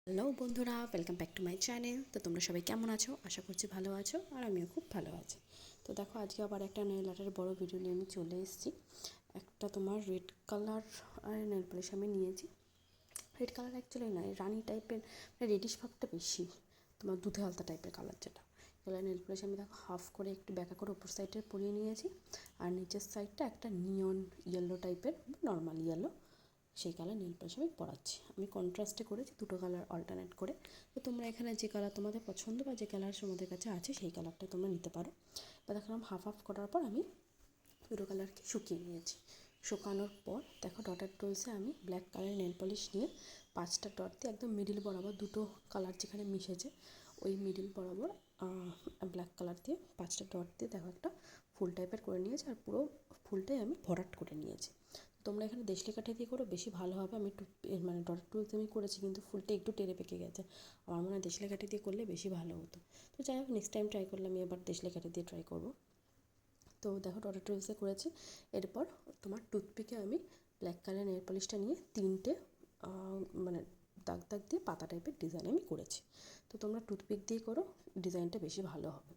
Hello বন্ধুরা, welcome back to my channel. তো তোমরা সবাই কেমন আছো? আশা করছি ভালো আছো, আর আমিও খুব ভালো আছি। তো দেখো, আজকে আবার একটা নেল আর্টের বড় ভিডিও নিয়ে আমি চলে এসেছি। একটা তোমার রেড কালার নেল পলিশ আমি নিয়েছি। রেড কালার অ্যাকচুয়ালি নয়, রানি টাইপের, রেডিশ ভাবটা বেশি, তোমার দুধে আলতা টাইপের কালার যেটা। এবার নেল পলিশ আমি দেখো হাফ করে একটু ব্যাকা করে উপর সাইডে পরিয়ে নিয়েছি, আর নিচের সাইডটা একটা নিয়ন ইয়েলো টাইপের, নর্মাল ইয়েলো, সেই কালার নেল পলিশ আমি পরাচ্ছি। আমি কন্ট্রাস্টে করেছি, দুটো কালার অল্টারনেট করে। তো তোমরা এখানে যে কালার তোমাদের পছন্দ বা যে কালার তোমাদের কাছে আছে সেই কালারটা তোমরা নিতে পারো। বা দেখলাম হাফ হাফ করার পর আমি দুটো কালারকে শুকিয়ে নিয়েছি। শুকানোর পর দেখো ডটের টুলসে আমি ব্ল্যাক কালারের নেল পলিশ নিয়ে 5টা ডট দিয়ে একদম মিডিল বরাবর, দুটো কালার যেখানে মিশেছে ওই মিডিল বরাবর ব্ল্যাক কালার দিয়ে 5টা ডট দিয়ে দেখো একটা ফুল টাইপের করে নিয়েছি, আর পুরো ফুলটাই আমি ভরাট করে নিয়েছি। তোমরা এখানে দেশলি কাঠি দিয়ে করো, বেশি ভালো হবে। আমি একটু মানে ডটের টুলস আমি করেছি, কিন্তু ফুলটা একটু টেরে পেকে গেছে। আমার মনে হয় দেশলি কাঠি দিয়ে করলে বেশি ভালো হতো। তো যাই হোক, নেক্সট টাইম ট্রাই করলে আমি এবার দেশলি কাঠি দিয়ে ট্রাই করবো। তো দেখো ডটের টুলসে করেছি। এরপর তোমার টুথপিকে আমি ব্ল্যাক কালার নেল পলিশটা নিয়ে 3টে মানে দাগ দাগ দিয়ে পাতা টাইপের ডিজাইন আমি করেছি। তো তোমরা টুথপিক দিয়ে করো, ডিজাইনটা বেশি ভালো হবে।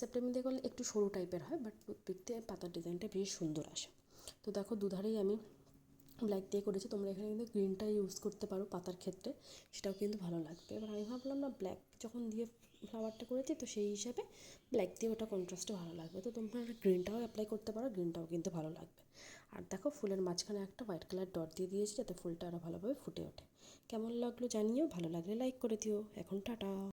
সেপ্টেম্বর দিয়ে করলে একটু সরু টাইপের হয়, বাট টুথপিক দিয়ে পাতার ডিজাইনটা বেশ সুন্দর আসে। তো দেখো দুধারেই আমি ব্ল্যাক দিয়ে করেছি, তোমরা এখানে কিন্তু গ্রিনটা ইউজ করতে পারো পাতার ক্ষেত্রে, সেটাও কিন্তু ভালো লাগবে। এবার আমি ভাবলাম না, ব্ল্যাক যখন দিয়ে ফ্লাওয়ারটা করেছি তো সেই হিসাবে ব্ল্যাক দিয়ে ওটা কন্ট্রাস্টে ভালো লাগবে। তো তোমরা গ্রিনটাও অ্যাপ্লাই করতে পারো, গ্রিনটাও কিন্তু ভালো লাগবে। আর দেখো ফুলের মাঝখানে একটা হোয়াইট কালার ডট দিয়ে দিয়েছি, যাতে ফুলটা আরও ভালোভাবে ফুটে ওঠে। কেমন লাগলো জানিও, ভালো লাগলে লাইক করে দিও। এখন টাটা।